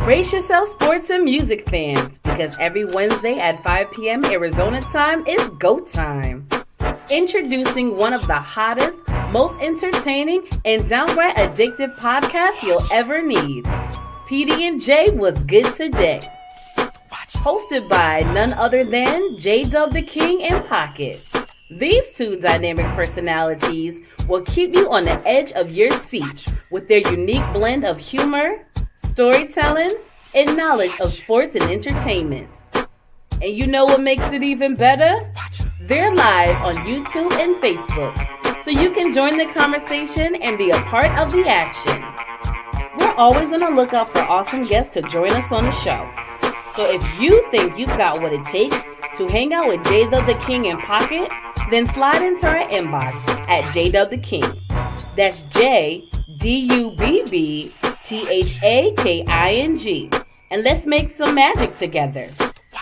Brace yourself, sports and music fans, because every Wednesday at 5 p.m. Arizona time is GO time. Introducing one of the hottest, most entertaining, and downright addictive podcasts you'll ever need. PD&J Was Good Today. Hosted by none other than J-Dub the King and Pocket. These two dynamic personalities will keep you on the edge of your seat with their unique blend of humor, storytelling, and knowledge of sports and entertainment. And you know what makes it even better? They're live on YouTube and Facebook, so you can join the conversation and be a part of the action. We're always on the lookout for awesome guests to join us on the show. So if you think you've got what it takes to hang out with J-Dub the King and Pocket, then slide into our inbox at J-Dub the King. That's JDUBBTHAKING. And let's make some magic together.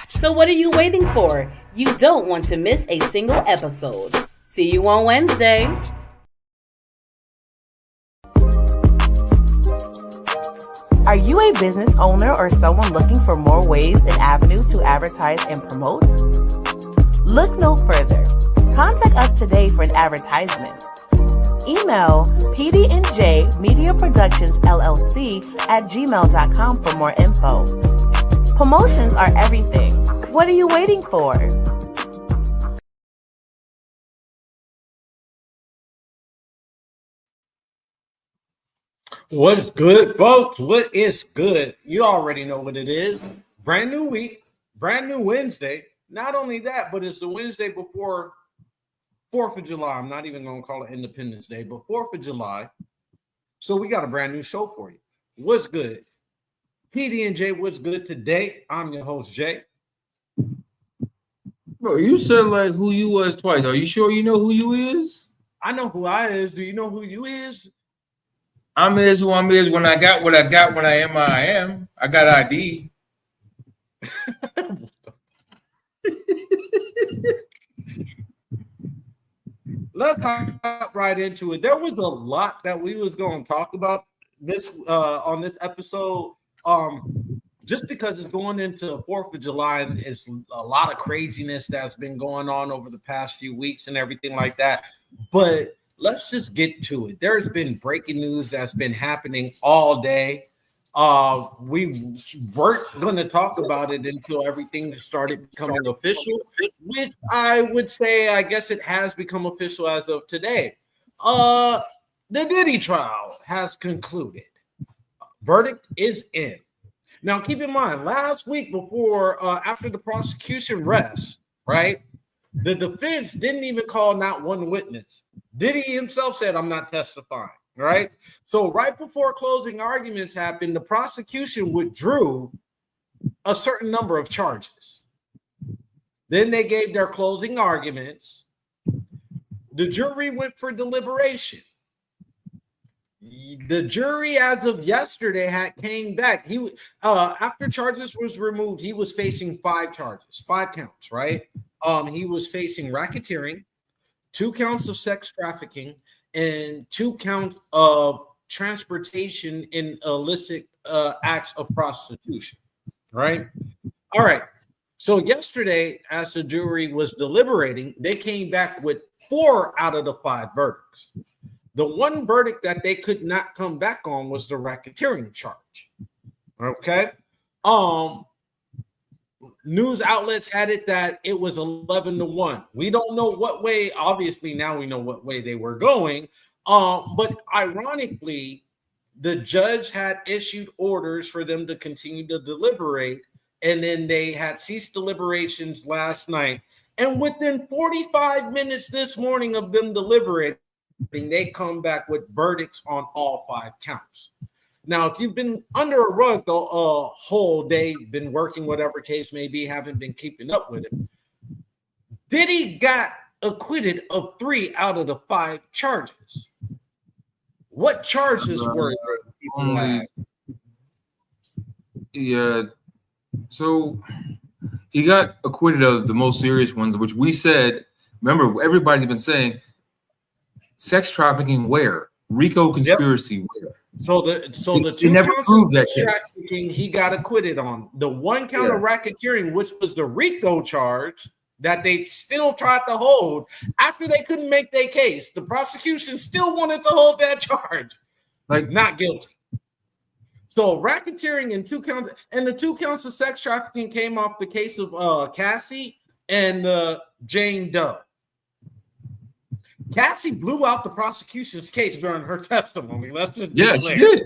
So what are you waiting for? You don't want to miss a single episode. See you on Wednesday. Are you a business owner or someone looking for more ways and avenues to advertise and promote? Look no further. Contact us today for an advertisement. Email PD&J Media Productions LLC at gmail.com for more info. Promotions are everything. What are you waiting for? What's good, folks? What is good? You already know what it is. Brand new week, brand new Wednesday. Not only that, but it's the Wednesday before 4th of July. I'm not even going to call it Independence Day, but 4th of July. So we got a brand new show for you. What's good? PD&J, what's good today? I'm your host, Jay. Bro, you said like who you was twice. Are you sure you know who you is? I know who I is. Do you know who you is? I'm is who I'm is when I got what I got when I am what I am. I got ID. Let's hop right into it. There was a lot that we was going to talk about this on this episode. Just because it's going into 4th of July and it's a lot of craziness that's been going on over the past few weeks and everything like that. But let's just get to it. There's been breaking news that's been happening all day. We weren't going to talk about it until everything started becoming official, which I would say, I guess it has become official as of today. The Diddy trial has concluded. Verdict is in. Now, keep in mind, last week before, after the prosecution rests, right, the defense didn't even call not one witness. Diddy himself said, I'm not testifying, right? So right before closing arguments happened, the prosecution withdrew a certain number of charges. Then they gave their closing arguments. The jury went for deliberation. The jury, as of yesterday, came back. He after charges was removed, he was facing 5 charges, 5 counts, right? He was facing racketeering, 2 counts of sex trafficking, and 2 counts of transportation in illicit acts of prostitution, right? All right. So yesterday, as the jury was deliberating, they came back with 4 out of the 5 verdicts. The one verdict that they could not come back on was the racketeering charge. Okay. News outlets had it that it was 11-1. We don't know what way. Obviously, now we know what way they were going. But ironically, the judge had issued orders for them to continue to deliberate, and then they had ceased deliberations last night. And within 45 minutes this morning of them deliberating, they come back with verdicts on all 5 counts. Now, if you've been under a rug the whole day, been working, whatever case may be, haven't been keeping up with it, Diddy got acquitted of 3 out of the 5 charges. What charges were there? Yeah. So he got acquitted of the most serious ones, which we said, remember, everybody's been saying, sex trafficking where? RICO conspiracy where? So the They two never counts proved of that case. trafficking he got acquitted on. The one count of racketeering, which was the RICO charge that they still tried to hold after they couldn't make their case. The prosecution still wanted to hold that charge. Like, not guilty. So racketeering and the 2 counts of sex trafficking came off the case of Cassie and Jane Doe. Cassie blew out the prosecution's case during her testimony. Let's just she did.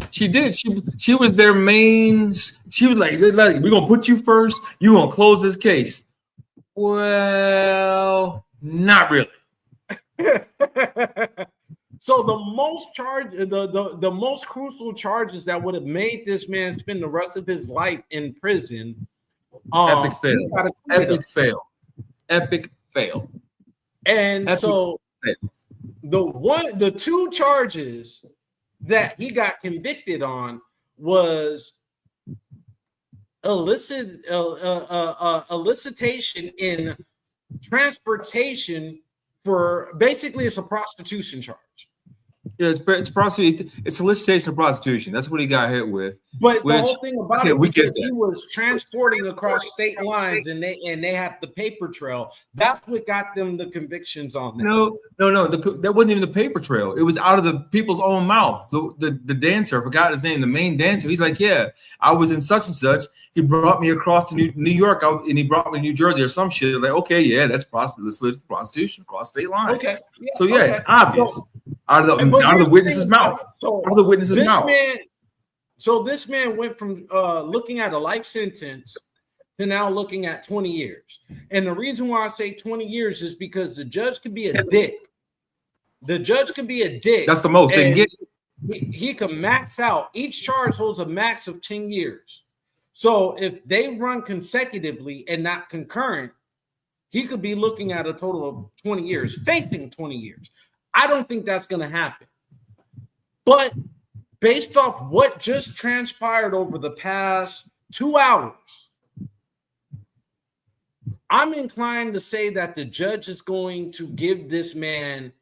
She did. She was their main. She was like, we're gonna put you first. You're gonna close this case. Well, not really. So the most crucial charges that would have made this man spend the rest of his life in prison. Epic fail. Epic fail. And Epic so fail. the 2 charges that he got convicted on was elicitation in transportation for basically it's a prostitution charge. Yeah, it's solicitation of prostitution. That's what he got hit with. But the whole thing about it because he was transporting across state lines and they had the paper trail. That's what got them the convictions on that. No. That wasn't even the paper trail. It was out of the people's own mouth. The dancer, I forgot his name, the main dancer. He's like, yeah, I was in such and such. He brought me across to New York, and he brought me to New Jersey or some shit. Like, okay, yeah, that's prostitution across state lines. Okay. Yeah, so yeah, it's obvious. Out of the witness's mouth. Out of the witness's mouth. So this man went from looking at a life sentence to now looking at 20 years. And the reason why I say 20 years is because the judge could be a dick. The judge could be a dick. That's the most they can get. He can max out. Each charge holds a max of 10 years. So if they run consecutively and not concurrent, he could be looking at a total of 20 years, facing 20 years. I don't think that's going to happen. But based off what just transpired over the past 2 hours, I'm inclined to say that the judge is going to give this man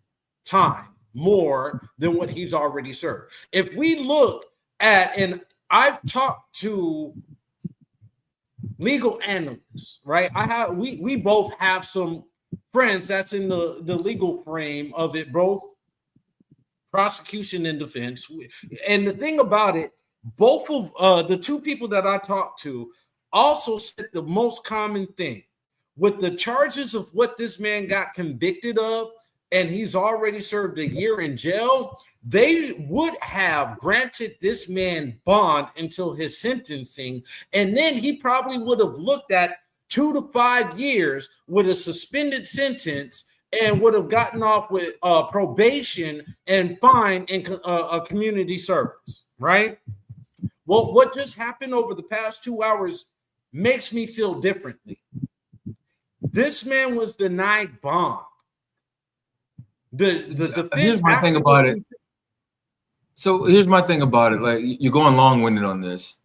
time more than what he's already served. If we look at, and I've talked to legal analysts, right? We both have some friends that's in the legal frame of it, both prosecution and defense. And the thing about it, both of the 2 people that I talked to also said the most common thing with the charges of what this man got convicted of, and he's already served a year in jail. They would have granted this man bond until his sentencing, and then he probably would have looked at 2 to 5 years with a suspended sentence and would have gotten off with probation and fine and a community service, right? Well, what just happened over the past 2 hours makes me feel differently. This man was denied bond. The defense. Here's my thing about it. So here's my thing about it. Like, you're going long-winded on this.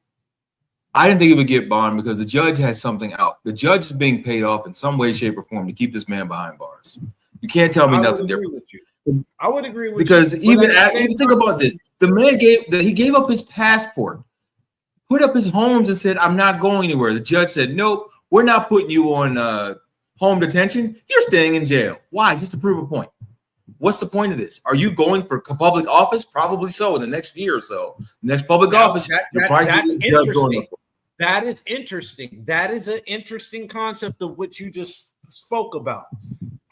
I didn't think he would get bond because the judge has something out. The judge is being paid off in some way, shape, or form to keep this man behind bars. You can't tell me nothing different. With you. I would agree with because you. Because even think about this. The man gave up his passport, put up his homes and said, I'm not going anywhere. The judge said, nope, we're not putting you on home detention. You're staying in jail. Why? Just to prove a point. What's the point of this? Are you going for public office? Probably so in the next year or so. Next public office. That's interesting. That is interesting. That is an interesting concept of what you just spoke about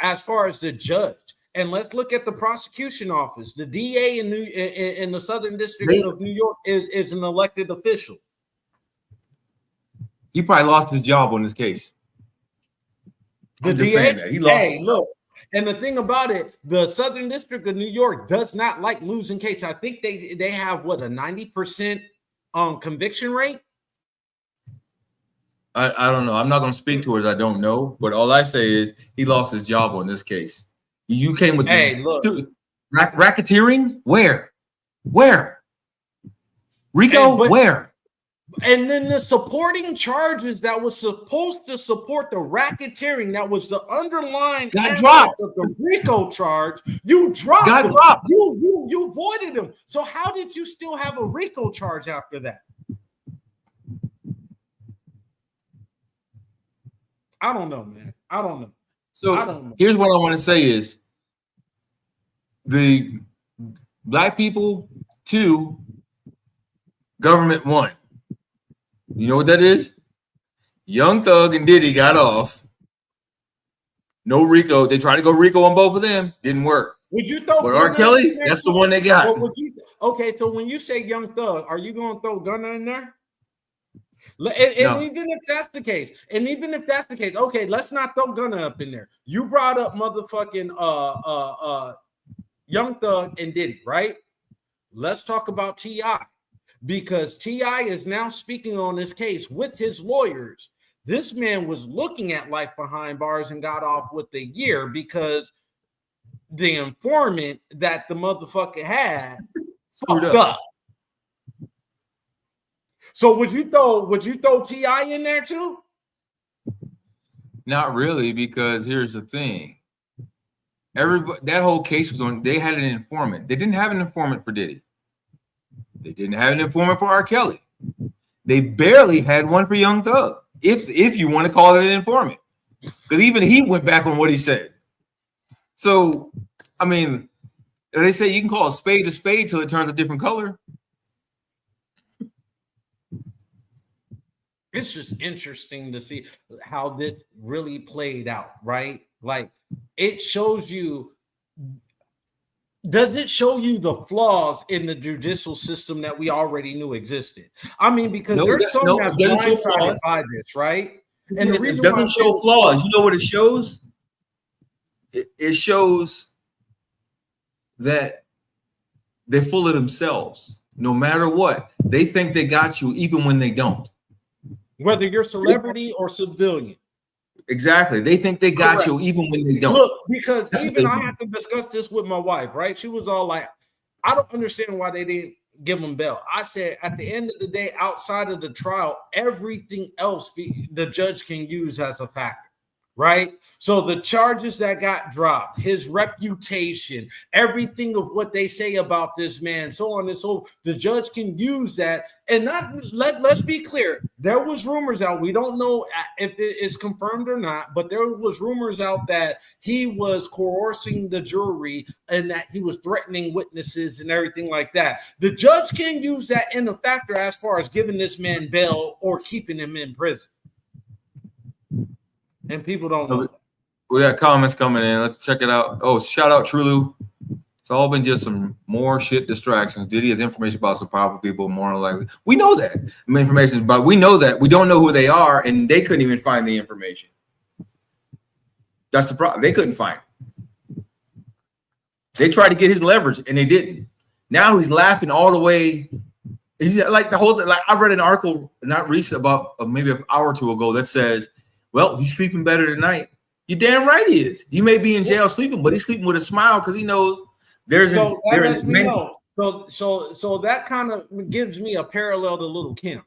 as far as the judge. And let's look at the prosecution office. The DA in the Southern District of New York is an elected official. He probably lost his job on this case. The DA? Saying that. He lost his job. And the thing about it, the Southern District of New York does not like losing cases. I think they have, what, a 90% conviction rate? I don't know. I'm not going to speak to it. I don't know. But all I say is he lost his job on this case. You came with racketeering? Where? RICO? Where? And then the supporting charges that was supposed to support the racketeering, that was the underlying got dropped. of the RICO charge, you dropped Got them. dropped. You voided them. So how did you still have a RICO charge after that? I don't know, man. I don't know. So here's what I want to say is the black people 2, government 1. You know what that is? Young Thug and Diddy got off. No RICO. They tried to go RICO on both of them. Didn't work. Would you throw? But R. Kelly, that's the one they got. Okay, so when you say Young Thug, are you going to throw Gunna in there? And No. even if that's the case, okay, let's not throw Gunna up in there. You brought up motherfucking Young Thug and Diddy, right? Let's talk about T.I. because T.I. is now speaking on this case with his lawyers. This man was looking at life behind bars and got off with a year because the informant that the motherfucker had fucked up. So would you throw T.I. in there too? Not really, because here's the thing. That whole case was on. They had an informant. They didn't have an informant for Diddy. They didn't have an informant for R. Kelly. They barely had one for Young Thug, if you want to call it an informant, because even he went back on what he said. So, I mean, they say you can call a spade till it turns a different color. It's just interesting to see how this really played out, right? Like, it shows you. Does it show you the flaws in the judicial system that we already knew existed? I mean, because there's some that's blindsided by this, right? And the reason it doesn't show flaws. You know what it shows? It shows that they're full of themselves. No matter what, they think they got you, even when they don't. Whether you're celebrity or civilian. Exactly. They think they got you even when they don't. Look, because even I had to discuss this with my wife, right? She was all like, I don't understand why they didn't give him bail. I said, at the end of the day, outside of the trial, everything else the judge can use as a factor. Right? So the charges that got dropped, his reputation, everything of what they say about this man, so on and so the judge can use that. And let's be clear, there was rumors out. We don't know if it is confirmed or not, but there was rumors out that he was coercing the jury and that he was threatening witnesses and everything like that. The judge can use that in a factor as far as giving this man bail or keeping him in prison. And people don't know. We got comments coming in. Let's check it out. Oh, shout out Trulu. It's all been just some more shit distractions. Diddy has information about some powerful people, more than likely. We know that. Information, but we know that. We don't know who they are, and they couldn't even find the information. That's the problem. They couldn't find it. They tried to get his leverage, and they didn't. Now he's laughing all the way. He's like the whole thing. Like, I read an article not recent about maybe an hour or two ago that says, well, he's sleeping better tonight. You're damn right he is. He may be in jail sleeping, but he's sleeping with a smile because he knows there's so that lets me know. So that kind of gives me a parallel to Lil' Kim.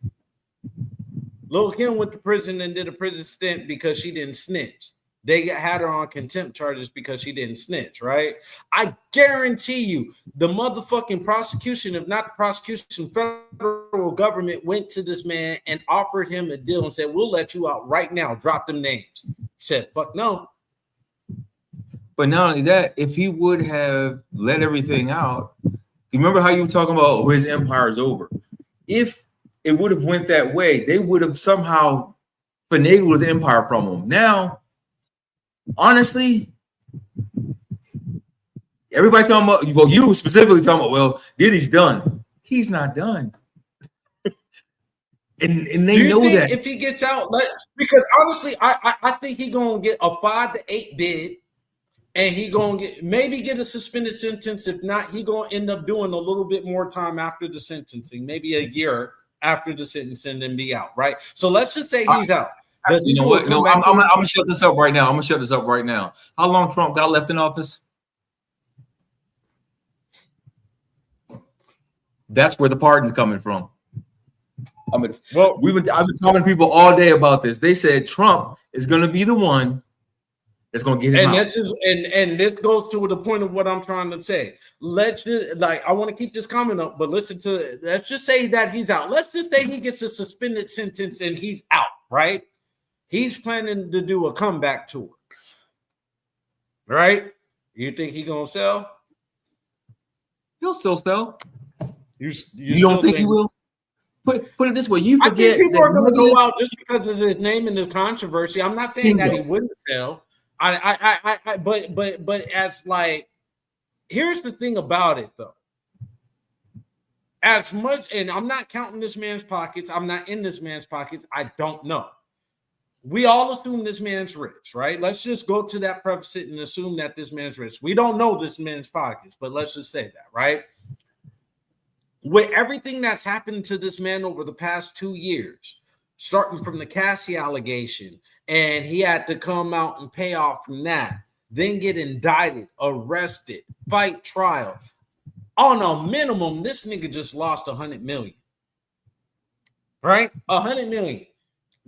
Lil' Kim went to prison and did a prison stint because she didn't snitch. They had her on contempt charges because she didn't snitch, right? I guarantee you the motherfucking prosecution, if not the prosecution, federal government went to this man and offered him a deal and said, we'll let you out right now. Drop them names. He said, fuck no. But not only that, if he would have let everything out, you remember how you were talking about, oh, his empire is over. If it would have went that way, they would have somehow finagled his empire from him. Now, honestly, everybody talking about, well, you specifically talking about, well, Diddy's done. He's not done. and they know that. If he gets out, because honestly, I think he's gonna get a 5 to 8 bid, and he gonna get a suspended sentence. If not, he gonna end up doing a little bit more time after the sentencing, maybe a year after the sentencing, and then be out. Right. So let's just say he's out. You know what? No, I'm gonna shut this up right now. How long Trump got left in office? That's where the pardon's coming from. I've been talking to people all day about this. They said Trump is going to be the one that's going to get him out. And this goes to the point of what I'm trying to say. Let's just, I want to keep this comment up, but let's just say that he's out. Let's just say he gets a suspended sentence and he's out, right? He's planning to do a comeback tour, right? You think he's going to sell? He'll still sell. You don't think he will? Put it this way, you forget. I think people are going to go out just because of his name and the controversy. I'm not saying that he wouldn't sell. But as here's the thing about it though. As much, and I'm not counting this man's pockets. I'm not in this man's pockets. I don't know. We all assume this man's rich, right? Let's just go to that preface and assume that this man's rich. We don't know this man's pockets, but let's just say that, right? With everything that's happened to this man over the past 2 years, starting from the Cassie allegation, and he had to come out and pay off from that, then get indicted, arrested, fight trial. On a minimum, this nigga just lost 100 million. Right? 100 million.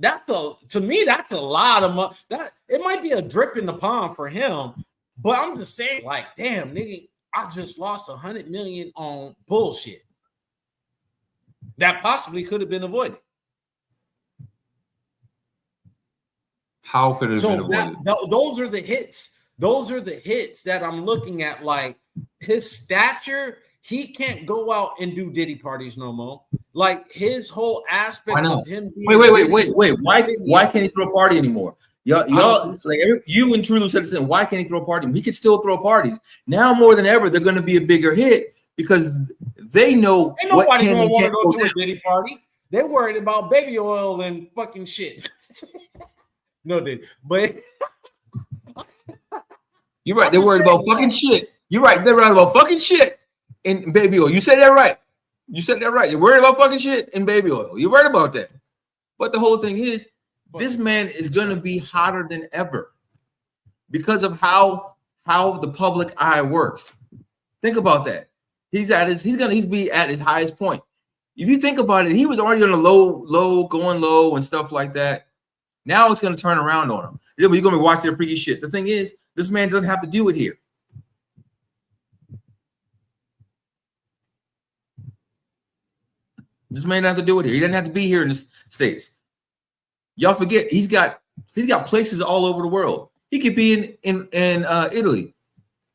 To me, that's a lot of money. That it might be a drip in the pond for him, but I'm just saying, damn, nigga, I just lost 100 million on bullshit that possibly could have been avoided. How could it have been avoided? Those are the hits. Those are the hits that I'm looking at. His stature, he can't go out and do Diddy parties no more. His whole aspect of him. Wait. Why can't he throw a party anymore? Y'all, you and Trulu said this. Why can't he throw a party? He could still throw parties now more than ever. They're going to be a bigger hit because they know what can and can't go to a Diddy party. They're worried about baby oil and fucking shit. No, dude, but you're right. They're worried about fucking shit. You're right. They're worried about fucking shit and baby oil. You said that right. You're worried about fucking shit and baby oil. You're right about that. But the whole thing is, this man is going to be hotter than ever because of how the public eye works. Think about that. He's be at his highest point. If you think about it, he was already on a low, going low and stuff like that. Now it's going to turn around on him. You're going to be watching the freaky shit. The thing is, this man doesn't have to do it here. This man doesn't have to do it here. He doesn't have to be here in the States. Y'all forget he's got places all over the world. He could be in Italy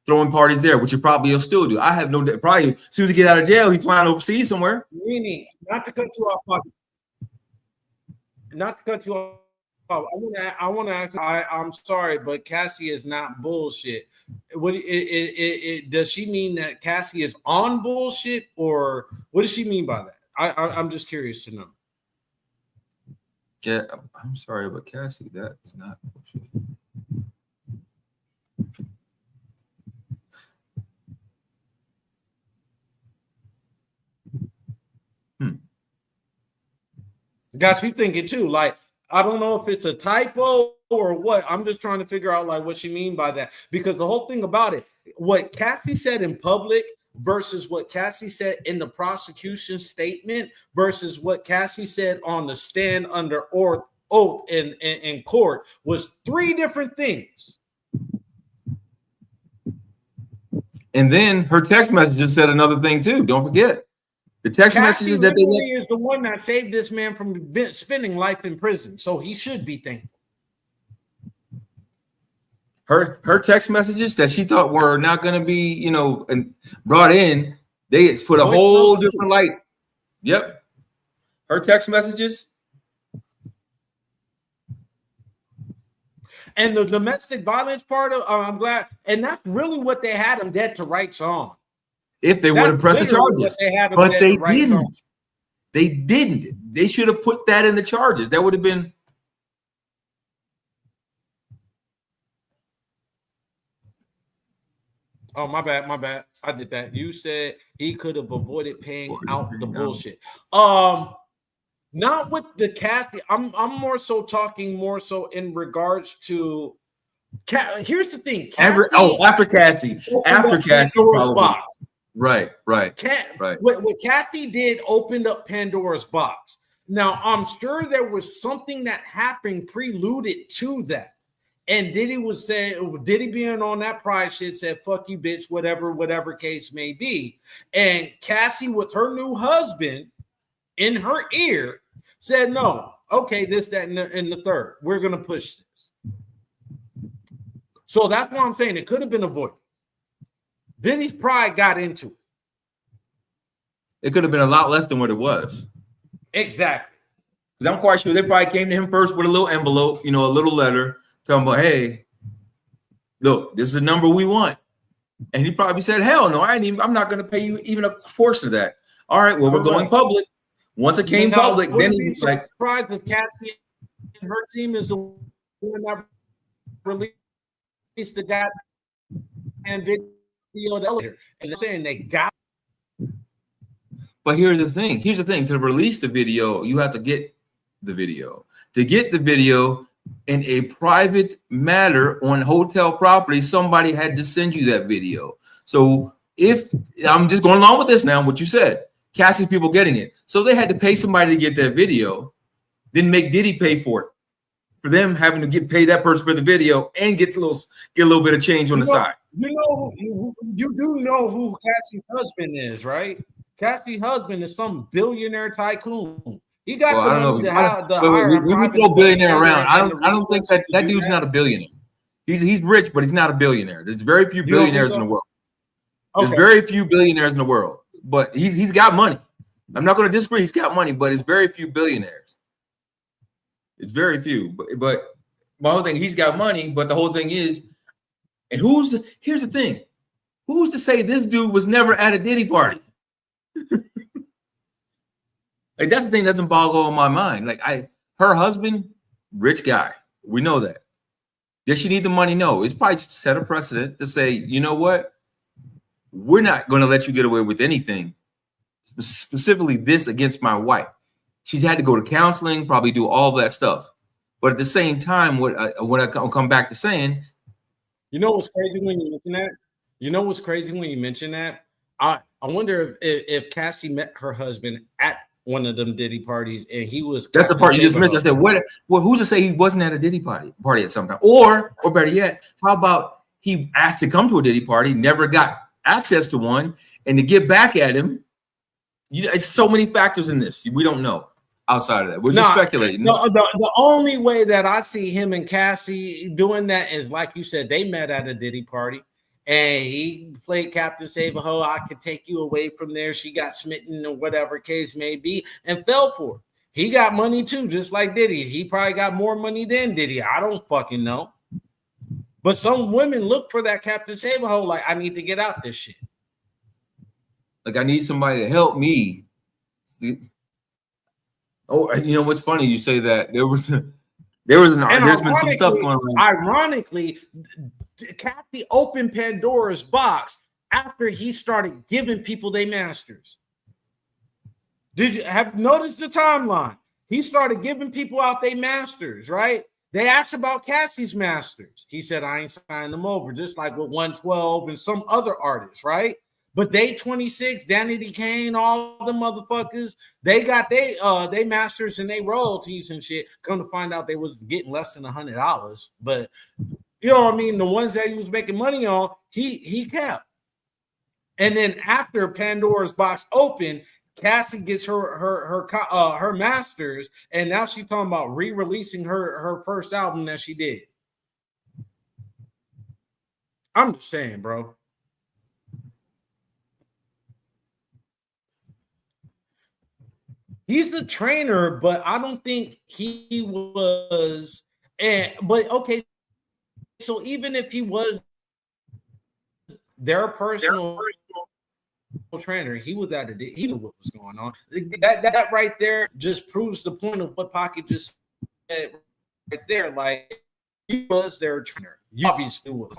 throwing parties there, which he probably will still do. I have no doubt. Probably as soon as he get out of jail, he's flying overseas somewhere. Nini, not to cut you off. I want to ask. I'm sorry, but Cassie is not bullshit. Does she mean that Cassie is on bullshit, or what does she mean by that? I'm just curious to know. Yeah, I'm sorry, but Cassie, that is not bullshit. Got you thinking too. I don't know if it's a typo or what. I'm just trying to figure out what she mean by that. Because the whole thing about it, what Cassie said in public versus what Cassie said in the prosecution statement versus what Cassie said on the stand under oath in court was three different things. And then her text messages said another thing too. Don't forget. The text messages that they is the one that saved this man from spending life in prison, so he should be thankful. Her text messages that she thought were not going to be, and brought in, they put a whole different light. Yep, her text messages. And the domestic violence part of, I'm glad, and that's really what they had him dead to rights on. If they would have pressed the charges, but they didn't. They didn't. They should have put that in the charges. That would have been. Oh, my bad. I did that. You said he could have avoided paying out the bullshit. Not with the Cassie. I'm more so talking in regards to. Here's the thing. After Cassie. Box. Right. What Kathy did opened up Pandora's box. Now, I'm sure there was something that happened preluded to that. And Diddy was saying, Diddy being on that pride shit said, fuck you, bitch, whatever case may be. And Cassie, with her new husband in her ear, said, no, okay, this, that, and the third. We're going to push this. So that's why I'm saying it could have been avoided. Diddy's pride got into it. It could have been a lot less than what it was. Exactly. Because I'm quite sure they probably came to him first with a little envelope, a little letter, telling him, about, hey, look, this is the number we want. And he probably said, hell no, I'm not going to pay you even a portion of that. All right, well, we're going public. Once it came public, then he was like, surprised if Cassie and her team is the one that released the goddamn video later. And they're saying they got. But here's the thing. To release the video, you have to get the video. To get the video in a private matter on hotel property, somebody had to send you that video. So if I'm just going along with this now, what you said, Cassie's people getting it. So they had to pay somebody to get that video, then make Diddy pay for it. For them having to pay that person for the video and get a little bit of change on the side. You do know who Cassie's husband is, right? Cassie's husband is some billionaire tycoon. He got I don't know. We throw billionaire around. I don't think that dude's not a billionaire. He's rich, but he's not a billionaire. There's very few billionaires in the world. There's very few billionaires in the world, but he's got money. I'm not going to disagree. He's got money, but it's very few billionaires. It's very few. But my whole thing, he's got money, but the whole thing is, and here's the thing. Who's to say this dude was never at a Diddy party? Like, that's the thing that doesn't boggle my mind. Like, her husband, rich guy. We know that. Does she need the money? No. It's probably just to set a precedent to say, you know what? We're not going to let you get away with anything, specifically this against my wife. She's had to go to counseling, probably do all that stuff. But at the same time, what I come back to saying, you know what's crazy when you mention that? You know what's crazy when you mention that? I wonder if Cassie met her husband at one of them Diddy parties and he was. That's the part you just missed. I said, well, who's to say he wasn't at a Diddy party at some time? Or better yet, how about he asked to come to a Diddy party, never got access to one, and to get back at him? It's so many factors in this. We don't know outside of that. We're just speculating. The only way that I see him and Cassie doing that is, like you said, they met at a Diddy party. And he played Captain Save a Ho. I could take you away from there. She got smitten or whatever case may be and fell for it. He got money too, just like Diddy. He probably got more money than Diddy. I don't fucking know. But some women look for that Captain Save a Ho, like, I need to get out this shit. Like, I need somebody to help me. Oh, you know what's funny? You say that there's been some stuff going on. Ironically, Kathy opened Pandora's box after he started giving people their masters. Did you have noticed the timeline? He started giving people out their masters, right? They asked about Cassie's masters. He said, I ain't signing them over, just like with 112 and some other artists, right? But they 26, Danny D. Kane, all the motherfuckers, they got they masters and they royalties and shit. Come to find out they was getting less than $100. But you know what I mean? The ones that he was making money on, he kept. And then after Pandora's box opened, Cassie gets her masters, and now she's talking about re-releasing her first album that she did. I'm just saying, bro. He's the trainer, but I don't think he was. But okay. So even if he was their personal trainer, he was he knew what was going on. That right there just proves the point of what Pocket just said right there. Like, he was their trainer. You obviously knew what.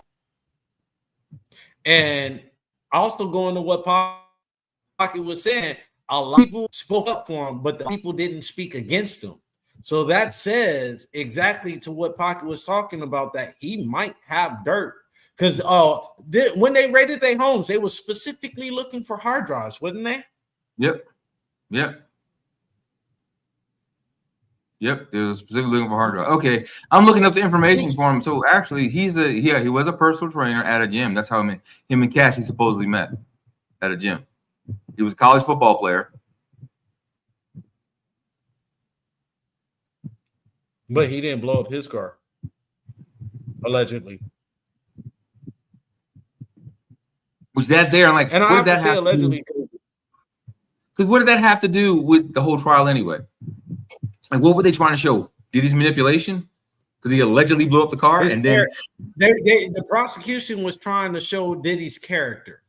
And also going to what Pocket was saying, a lot of people spoke up for him, but the people didn't speak against him. So that says exactly to what Pocket was talking about, that he might have dirt. Because when they raided their homes, they were specifically looking for hard drives, wasn't they? Yep. Yep, they were specifically looking for hard drive. Okay, I'm looking up the information for him. So actually, he was a personal trainer at a gym. That's how him and Cassie supposedly met at a gym. He was a college football player. But he didn't blow up his car, allegedly. Was that there? I'm like, and I have to say allegedly. Because what did that have to do with the whole trial anyway? Like, what were they trying to show? Diddy's manipulation? Because he allegedly blew up the car, and then the prosecution was trying to show Diddy's character.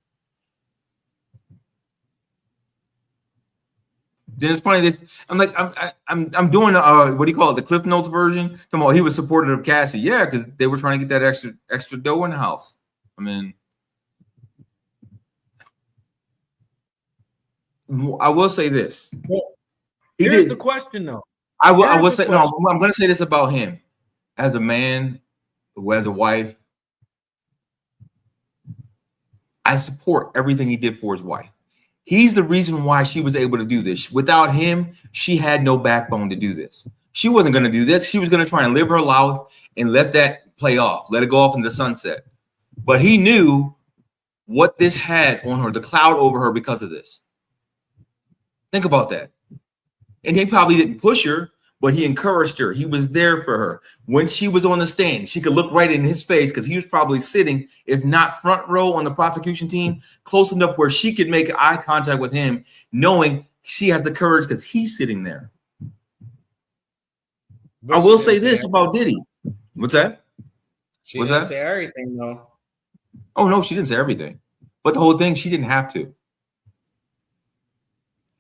Then it's funny. I'm doing what do you call it? The Cliff Notes version. Come on, he was supportive of Cassie. Yeah, because they were trying to get that extra dough in the house. I mean, I will say this. Well, here's the question, though. I will say no. I'm going to say this about him, as a man who has a wife. I support everything he did for his wife. He's the reason why she was able to do this. Without him, she had no backbone to do this. She wasn't going to do this. She was going to try and live her life and let that play off, let it go off in the sunset. But he knew what this had on her, the cloud over her because of this. Think about that. And he probably didn't push her, but he encouraged her. He was there for her. When she was on the stand, she could look right in his face because he was probably sitting, if not front row on the prosecution team, close enough where she could make eye contact with him, knowing she has the courage because he's sitting there. But I will say this about Diddy. What's that? She didn't say everything, though. Oh, no, she didn't say everything. But the whole thing, she didn't have to.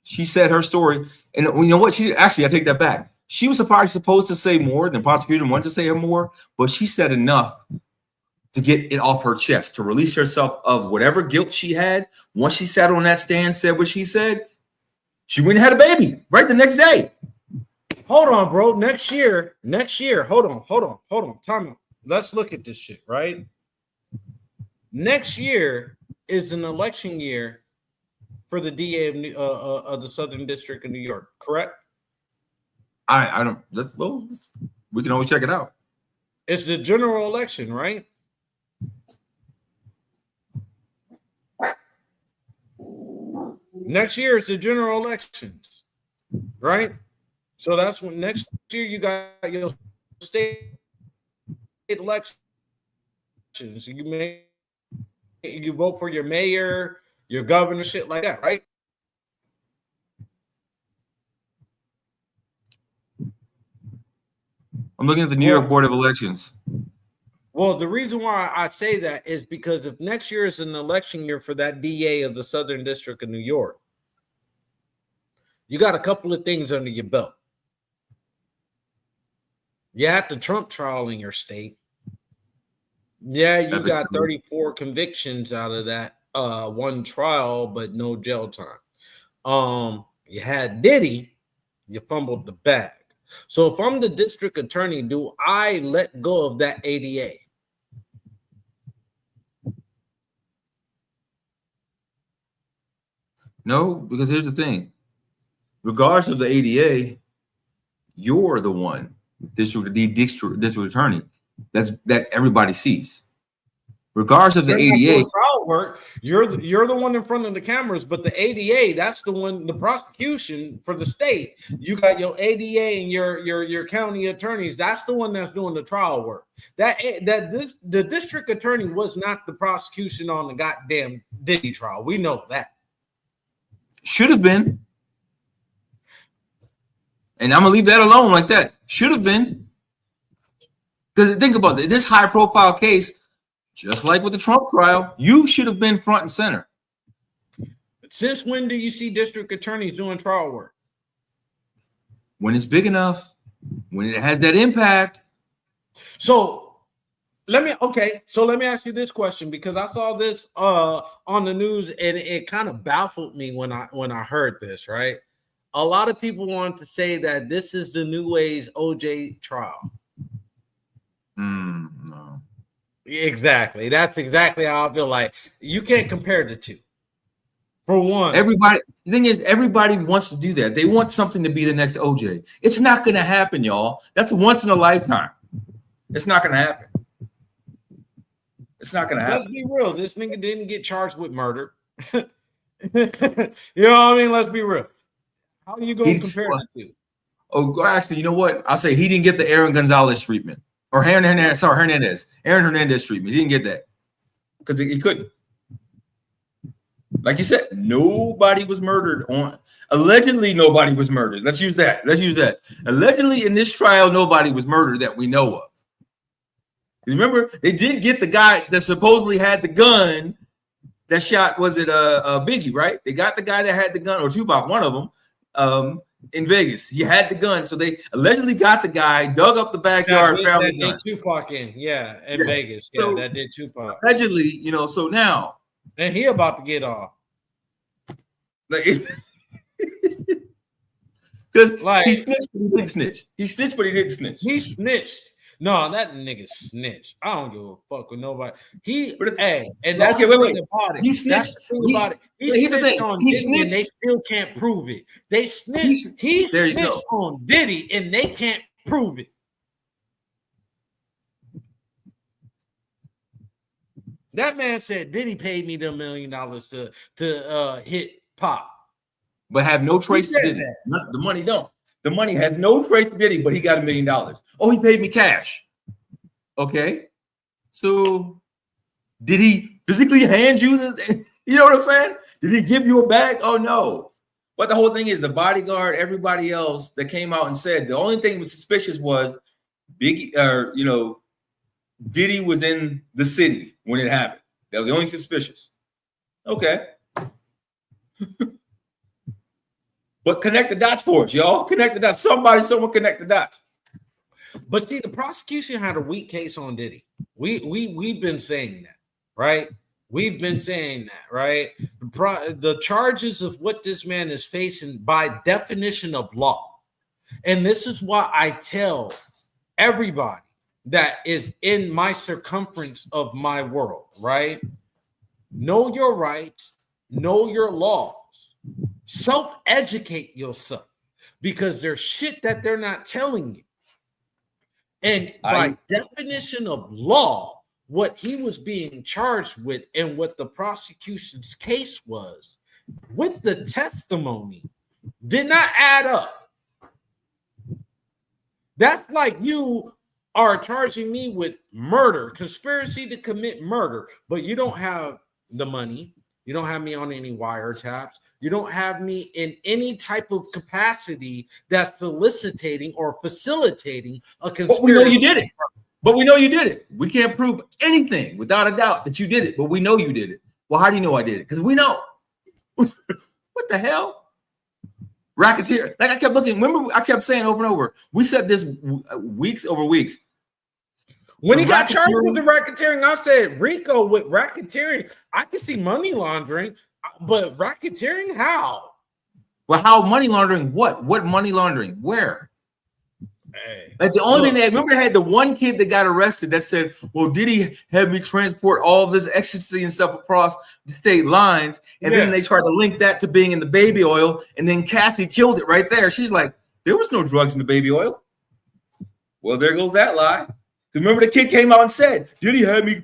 She said her story. And you know what? I take that back. She was probably supposed to say more. The prosecutor wanted to say more, but she said enough to get it off her chest, to release herself of whatever guilt she had. Once she sat on that stand, said what she said, she went and had a baby right the next day. Hold on, bro. Next year. Hold on. Time out. Let's look at this shit, right? Next year is an election year for the DA of the Southern District of New York, correct? I don't. Well, we can always check it out. It's the general election, right? Next year is the general elections, right? So that's when next year you got your state elections. You vote for your mayor, your governor, shit like that, right? I'm looking at the New York Board of Elections. Well, the reason why I say that is because if next year is an election year for that DA of the Southern District of New York, you got a couple of things under your belt. You have the Trump trial in your state. Yeah, you got 34 convictions out of that one trial, but no jail time. You had Diddy, you fumbled the bag. So if I'm the district attorney, do I let go of that ADA? No, because here's the thing. Regardless of the ADA, you're the one, district attorney, that everybody sees. Regardless of the ADA, trial work, you're the one in front of the cameras, but the ADA, that's the one, the prosecution for the state. You got your ADA and your county attorneys. That's the one that's doing the trial work. The district attorney was not the prosecution on the goddamn Diddy trial. We know that. Should have been. And I'm gonna leave that alone like that. Should have been. Because think about it, this high profile case. Just like with the Trump trial, you should have been front and center. Since when do you see district attorneys doing trial work? When it's big enough, when it has that impact. So let me ask you this question, because I saw this on the news and it kind of baffled me when I heard this, right? A lot of people want to say that this is the new age OJ trial. No. Exactly. That's exactly how I feel. Like you can't compare the two. For one. Everybody, the thing is, everybody wants to do that. They want something to be the next OJ. It's not going to happen, y'all. That's once in a lifetime. It's not going to happen. It's not going to happen. Let's be real. This nigga didn't get charged with murder. You know what I mean? Let's be real. How are you going to compare the two? Oh, actually, you know what? I'll say he didn't get the Aaron Gonzalez treatment or Aaron Hernandez treatment. He didn't get that because he couldn't. Like you said, nobody was murdered allegedly nobody was murdered. Let's use that. Allegedly in this trial, nobody was murdered that we know of. Remember, they did get the guy that supposedly had the gun that shot, was it Biggie, right? They got the guy that had the gun, or Tupac, one of them, in Vegas. He had the gun. So they allegedly got the guy, dug up the backyard, found the gun. That did Tupac in Vegas. Yeah, so, that did Tupac. Allegedly, so now. And he about to get off. Because he snitched, but he didn't snitch. He snitched, but he didn't snitch. He snitched. No, that nigga snitched. I don't give a fuck with nobody. And that's the thing about it. He snitched. He snitched on Diddy, and they still can't prove it. They snitched. He snitched on Diddy, and they can't prove it. That man said Diddy paid me the $1 million to hit Pop, but have no trace to Diddy. The money don't. The money has no trace to Diddy, but he got $1 million. Oh, he paid me cash. Okay, so did he physically hand you the? You know what I'm saying? Did he give you a bag? Oh no. But the whole thing is the bodyguard, everybody else that came out and said the only thing that was suspicious was Biggie, Diddy was in the city when it happened. That was the only suspicious. Okay. But connect the dots for us, y'all. Connect the dots. Someone connect the dots. But see, the prosecution had a weak case on Diddy. We've been saying that, right? We've been saying that, right? The charges of what this man is facing by definition of law. And this is why I tell everybody that is in my circumference of my world, right? Know your rights, know your laws, self-educate yourself because there's shit that they're not telling you. And by definition of law, what he was being charged with and what the prosecution's case was with the testimony did not add up. That's like you are charging me with murder, conspiracy to commit murder, but you don't have the money. You don't have me on any wiretaps. You don't have me in any type of capacity that's soliciting or facilitating a conspiracy. But we know you did it. We can't prove anything without a doubt that you did it, but we know you did it. Well, how do you know I did it? Because we know. What the hell? Racketeer. Like I kept looking. Remember, I kept saying over and over. We said this weeks over weeks. When he got charged with the racketeering, I said, Rico, with racketeering, I can see money laundering, but racketeering, how? Well, how money laundering? What? What money laundering? Where? Hey, like the only thing that, remember, they had the one kid that got arrested that said, well, did he have me transport all of this ecstasy and stuff across the state lines? And then they tried to link that to being in the baby oil. And then Cassie killed it right there. She's like, there was no drugs in the baby oil. Well, there goes that lie. Remember, the kid came out and said, "Did he have me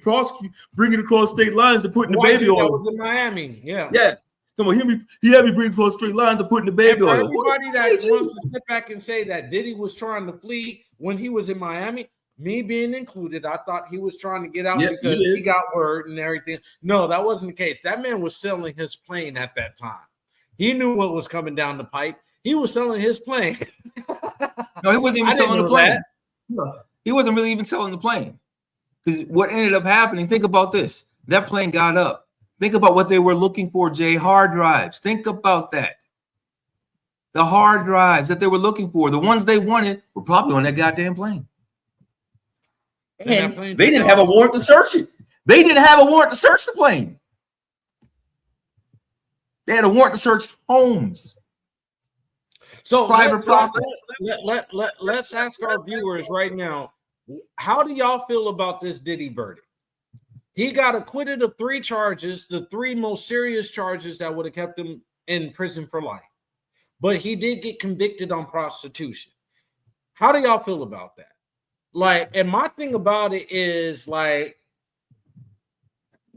bring it across state lines to put in the baby oil?" That was in Miami. Yeah. Come on, he had me bring it across state lines to put in the baby oil. Everybody that wants to sit back and say that Diddy was trying to flee when he was in Miami, me being included, I thought he was trying to get out because he got word and everything. No, that wasn't the case. That man was selling his plane at that time. He knew what was coming down the pipe. He was selling his plane. No, he wasn't even selling the plane. No. He wasn't really even selling the plane. Because what ended up happening, think about this. That plane got up. Think about what they were looking for, Jay. Hard drives. Think about that. The hard drives that they were looking for, the ones they wanted, were probably on that goddamn plane. And they didn't have a warrant to search it. They didn't have a warrant to search the plane. They had a warrant to search homes. So let's ask our viewers right now, how do y'all feel about this Diddy verdict? He got acquitted of 3 charges, the 3 most serious charges that would have kept him in prison for life. But he did get convicted on prostitution. How do y'all feel about that? Like, and my thing about it is, like,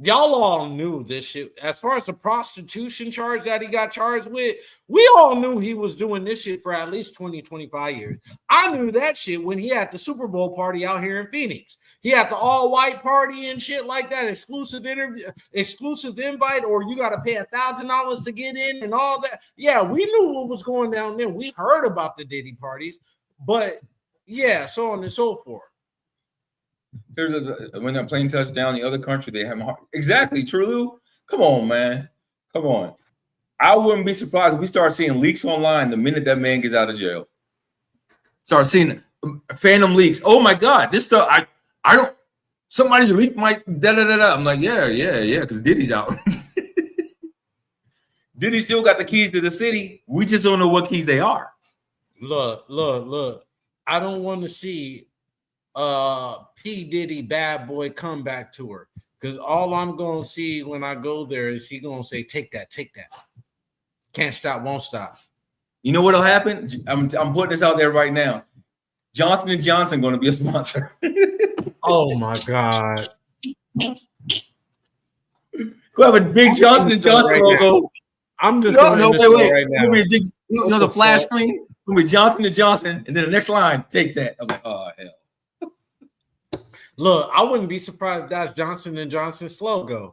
y'all all knew this shit. As far as the prostitution charge that he got charged with, we all knew he was doing this shit for at least 20, 25 years. I knew that shit when he had the Super Bowl party out here in Phoenix. He had the all-white party and shit like that, exclusive interview, exclusive invite, or you got to pay $1,000 to get in and all that. Yeah, we knew what was going down there. We heard about the Diddy parties, but yeah, so on and so forth. When that plane touched down the other country, they have exactly true. Lou. Come on, man. Come on. I wouldn't be surprised if we start seeing leaks online the minute that man gets out of jail. Start seeing phantom leaks. Oh my God, this stuff. I don't. Somebody leaked my da da da da. I'm like, yeah, because Diddy's out. Diddy still got the keys to the city. We just don't know what keys they are. Look. I don't want to see P. Diddy bad boy comeback tour, because all I'm gonna see when I go there is he gonna say, take that, can't stop, won't stop. You know what'll happen? I'm putting this out there right now. Johnson & Johnson going to be a sponsor. Oh my God. Who have a big Johnson & Johnson right logo. Now. I'm just going to right now. You know the flash screen? With Johnson & Johnson, and then the next line, take that. I'm like, oh, hell. Look, I wouldn't be surprised if that's Johnson & Johnson's slogan.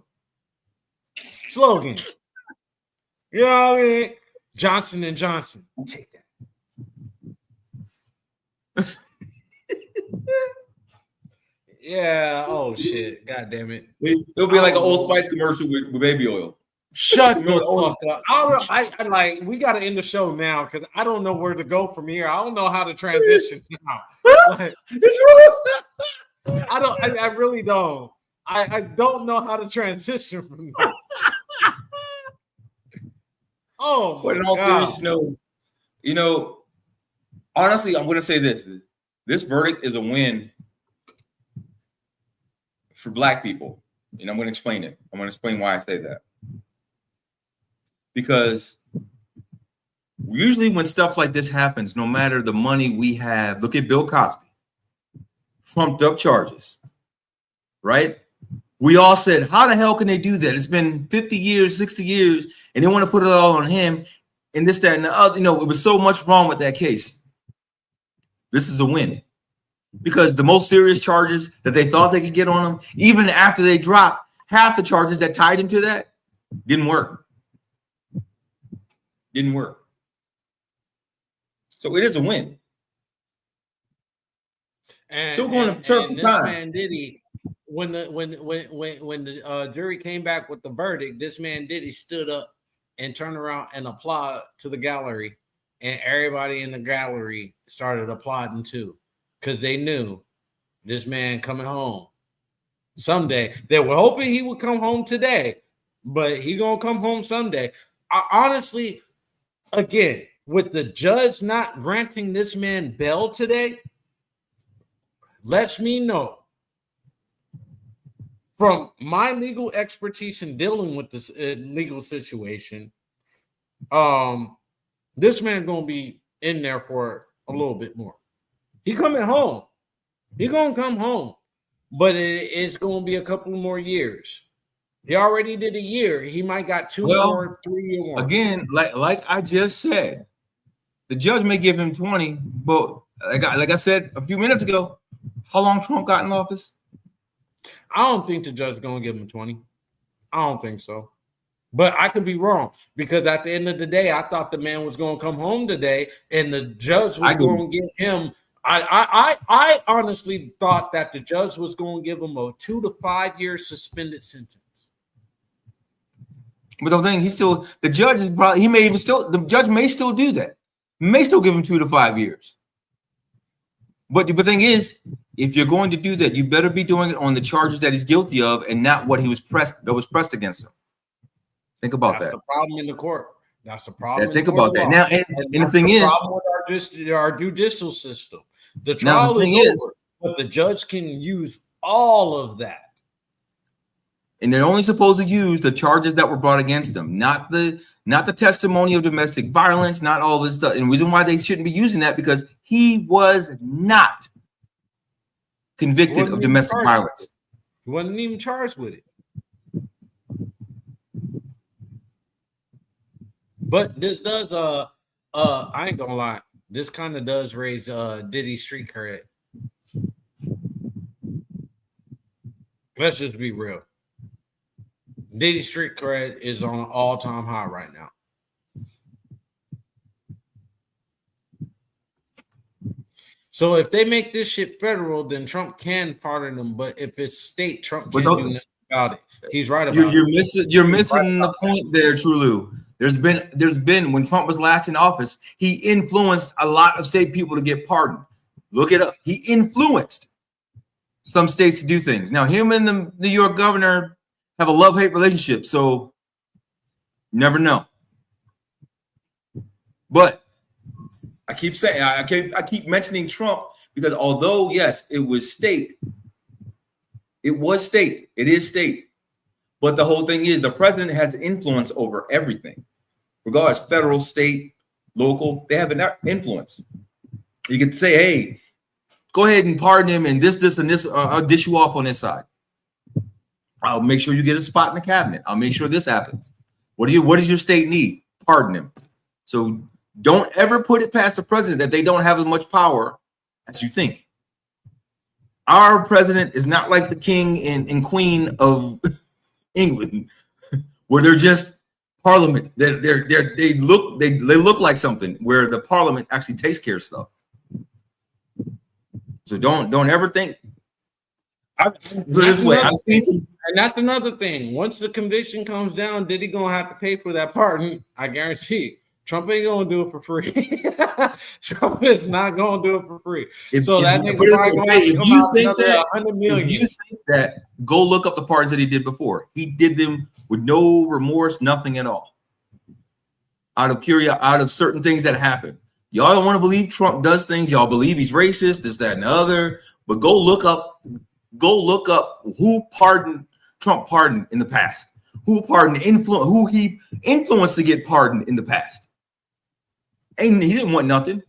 You know what I mean? Johnson & Johnson. Take that. Yeah. Oh, shit. God damn it. It'll be like an Old Spice commercial with baby oil. Shut the fuck up. I like, we got to end the show now because I don't know where to go from here. I don't know how to transition now. Like, I really don't. I don't know how to transition from that. Oh, but in all seriousness, no. You know, honestly, I'm going to say this. This verdict is a win for Black people. And I'm going to explain it. I'm going to explain why I say that. Because usually when stuff like this happens, no matter the money we have, look at Bill Cosby, trumped up charges, right? We all said, how the hell can they do that? It's been 50 years, 60 years, and they want to put it all on him and this, that, and the other. You know, it was so much wrong with that case. This is a win because the most serious charges that they thought they could get on him, even after they dropped half the charges that tied him to that, didn't work. Didn't work. So it is a win. And still going to serve some time. Man Diddy, when the jury came back with the verdict, this man Diddy stood up and turned around and applauded to the gallery, and everybody in the gallery started applauding too, because they knew this man coming home someday. They were hoping he would come home today, but he gonna come home someday. I honestly. Again, with the judge not granting this man bail today, lets me know from my legal expertise in dealing with this legal situation, this man gonna be in there for a little bit more. He coming home. He gonna come home, but it's gonna be a couple more years. He already did a year. He might got 2 more, 3 more. Again, like I just said, the judge may give him 20, but like I said a few minutes ago, how long Trump got in office? I don't think the judge is going to give him 20. I don't think so. But I could be wrong because at the end of the day, I thought the man was going to come home today and the judge was going to give him. I honestly thought that the judge was going to give him a 2 to 5 year suspended sentence. But the thing, the judge may still do that. May still give him 2 to 5 years. But the thing is, if you're going to do that, you better be doing it on the charges that he's guilty of and not what was pressed against him. Think about that. That's the problem in the court. That's the problem. Yeah, think about that. Now, and the thing is, with our judicial system, the trial is over, but the judge can use all of that And they're only supposed to use the charges that were brought against them, not the testimony of domestic violence, not all this stuff. And the reason why they shouldn't be using that because he was not convicted of domestic violence. He wasn't even charged with it. But this does I ain't gonna lie, this kind of does raise Diddy street cred. Let's just be real. Diddy street cred is on an all-time high right now. So if they make this shit federal, then Trump can pardon them. But if it's state, Trump can't do nothing about it. He's right about it. You're missing the point there, Trulu. There's been when Trump was last in office, he influenced a lot of state people to get pardoned. Look it up. He influenced some states to do things. Now, him and the New York governor have a love-hate relationship, so never know. But I keep saying I keep mentioning Trump because although yes, it was state, it is state. But the whole thing is the president has influence over everything, regardless federal, state, local. They have an influence. You can say, hey, go ahead and pardon him and this, and this. I'll dish you off on this side. I'll make sure you get a spot in the cabinet. I'll make sure this happens. What does your state need? Pardon him. So don't ever put it past the president that they don't have as much power as you think. Our president is not like the king and queen of England, where they're just parliament. They look like something where the parliament actually takes care of stuff. So don't ever think. And that's another thing. Once the conviction comes down, Diddy gonna have to pay for that pardon. I guarantee. Trump ain't gonna do it for free. Trump is not gonna do it for free. If you think that, go look up the pardons that he did before. He did them with no remorse, nothing at all. Out of curiosity, out of certain things that happen. Y'all don't want to believe Trump does things. Y'all believe he's racist, this, that, and the other. But go look up who Trump pardoned in the past. Who he influenced to get pardoned in the past. And he didn't want nothing.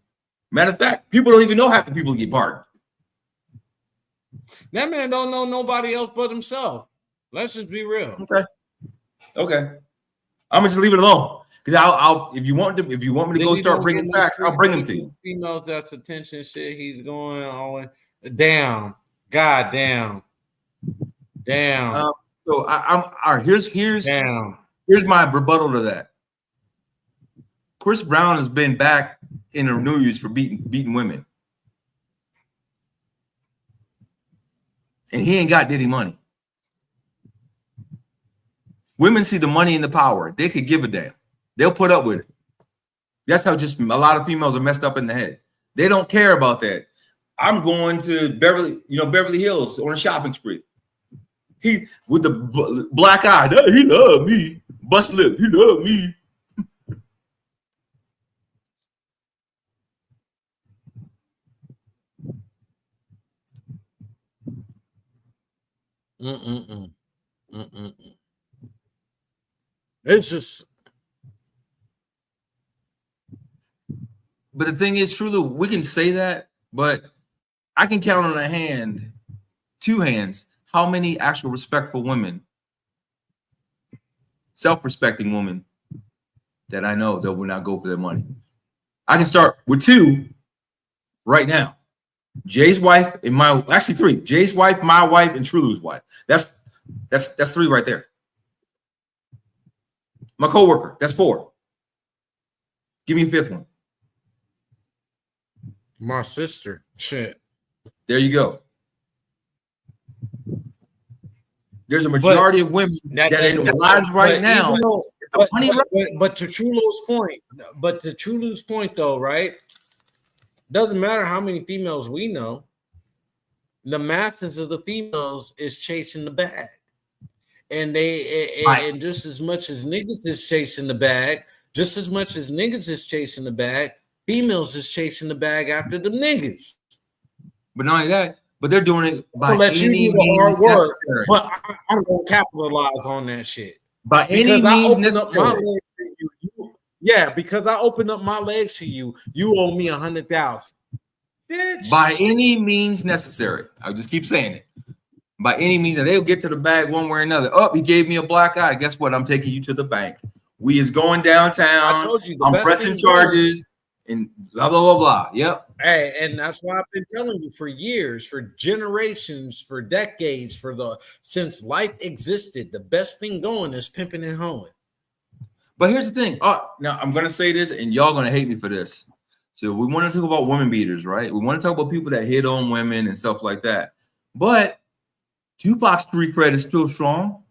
Matter of fact, people don't even know half the people get pardoned. That man don't know nobody else but himself. Let's just be real. Okay. I'm gonna just leave it alone. Because I'll if you want me to go start bringing facts, I'll bring them to you. Females, that's attention shit. He's going on down. God damn. So I'm all right. Here's my rebuttal to that. Chris Brown has been back in the news for beating women, and he ain't got Diddy money. Women see the money and the power; they could give a damn. They'll put up with it. That's how just a lot of females are messed up in the head. They don't care about that. I'm going to Beverly Hills on a shopping spree. He with the black eye, he loved me. Bust lip, he loved me. It's just. But the thing is, truly, we can say that, but I can count on two hands, how many actual respectful women, self-respecting women that I know that will not go for their money. I can start with two right now. Jay's wife and three. Jay's wife, my wife, and Trulu's wife. That's three right there. My coworker, that's four. Give me a fifth one. My sister. Shit. There you go. There's a majority of women that in their lives right now. But to Trulu's point, though, right? Doesn't matter how many females we know. The masses of the females is chasing the bag, and and just as much as niggas is chasing the bag, females is chasing the bag after the niggas. But not only that, but they're doing it by I'll let you any do the hard means work, necessary. but I'm gonna capitalize on that shit. By any Because I means opened up my necessary. legs to you. Yeah, because I opened up my legs to you. You owe me 100,000. Bitch. By any means necessary. I'll just keep saying it. By any means, and they'll get to the bag one way or another. Oh, he gave me a black eye. Guess what? I'm taking you to the bank. We is going downtown. I told you the I'm best pressing thing going. charges and blah blah blah blah. Yep. Hey, and that's why I've been telling you for years, for generations, for decades, since life existed, the best thing going is pimping and hoeing. But here's the thing. Oh, now I'm gonna say this, and y'all gonna hate me for this. So we want to talk about women beaters, right? We want to talk about people that hit on women and stuff like that. But Tupac's street cred is still strong,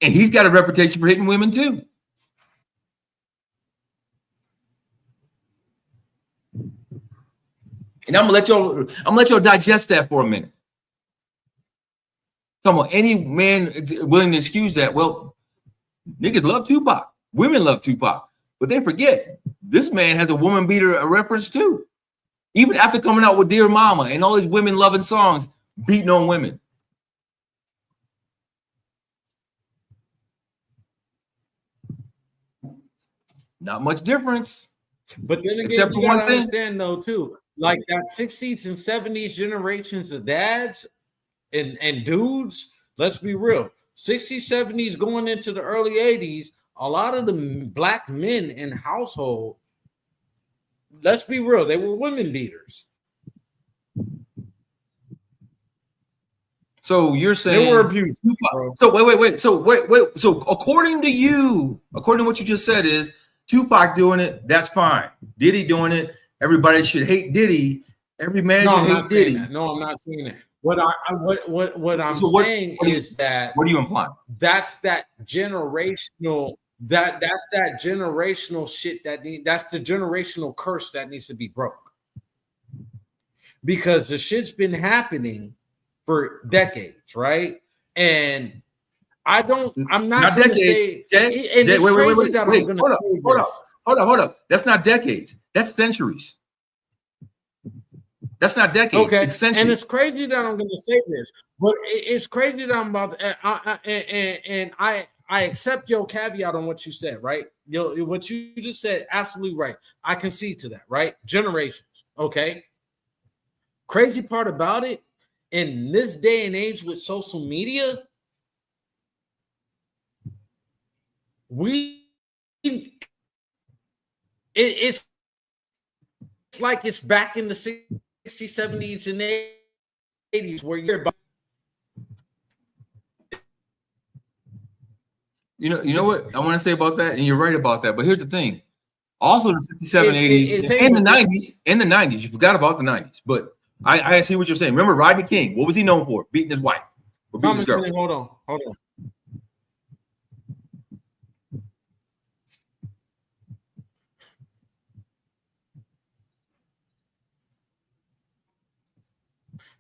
and he's got a reputation for hitting women too. And I'm gonna let y'all digest that for a minute. Talking about any man willing to excuse that. Well, niggas love Tupac, women love Tupac, but they forget this man has a woman beater a reference too. Even after coming out with Dear Mama and all these women loving songs, beating on women. Not much difference. But then again, Except for you gotta one thing. understand though too, like that 60s and 70s generations of dads and dudes. Let's be real, 60s, 70s going into the early 80s. A lot of the black men in household, let's be real, they were women beaters. So you're saying They were abused. Tupac. So wait. So according to you, according to what you just said, is Tupac doing it? That's fine. Diddy doing it? Everybody should hate Diddy. Every man should hate Diddy. No, I'm not saying that. What I'm saying is that what are you implying? That's that generational. That's that generational shit that's the generational curse that needs to be broke. Because the shit's been happening for decades, right? And I'm not going to say, and it's crazy that I'm going to say hold up. That's not decades. That's centuries. That's not decades. Okay, it's centuries. And it's crazy that I'm going to say this, but it's crazy that I'm about to, and I accept your caveat on what you said, right? What you just said, absolutely right. I concede to that, right? Generations, okay? Crazy part about it, in this day and age with social media, it's like it's back in the 60s, 70s, and 80s where you're about. You know what I want to say about that, and you're right about that. But here's the thing: also in the 67, 80s, and the 90s, you forgot about the 90s. But I see what you're saying. Remember Rodney King? What was he known for? Beating his wife or beating his girl. Hold on.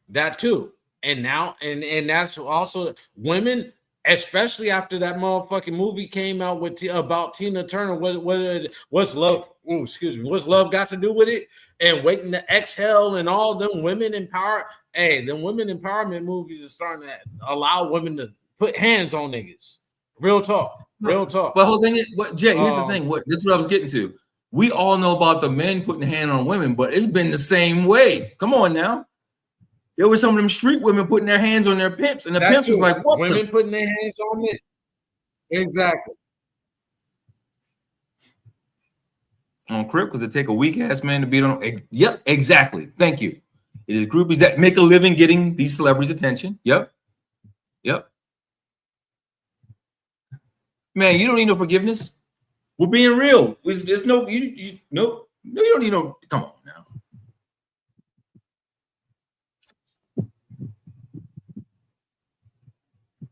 That too, and now, and that's also women, especially after that motherfucking movie came out with about Tina Turner. What's love? Oh, excuse me. What's love got to do with it? And Waiting to Exhale and all them women empower. Hey, them women empowerment movies are starting to allow women to put hands on niggas. Real talk. But the whole thing is, Jay, here's the thing. This is what I was getting to. We all know about the men putting a hand on women, but it's been the same way. Come on now. There were some of them street women putting their hands on their pimps, and the pimps was like, "What?" Women putting their hands on it. Exactly. On Crip, because it take a weak ass man to beat on. Yep, exactly. Thank you. It is groupies that make a living getting these celebrities' attention. Yep. Man, you don't need no forgiveness. We're being real. There's no you don't need no. Come on now.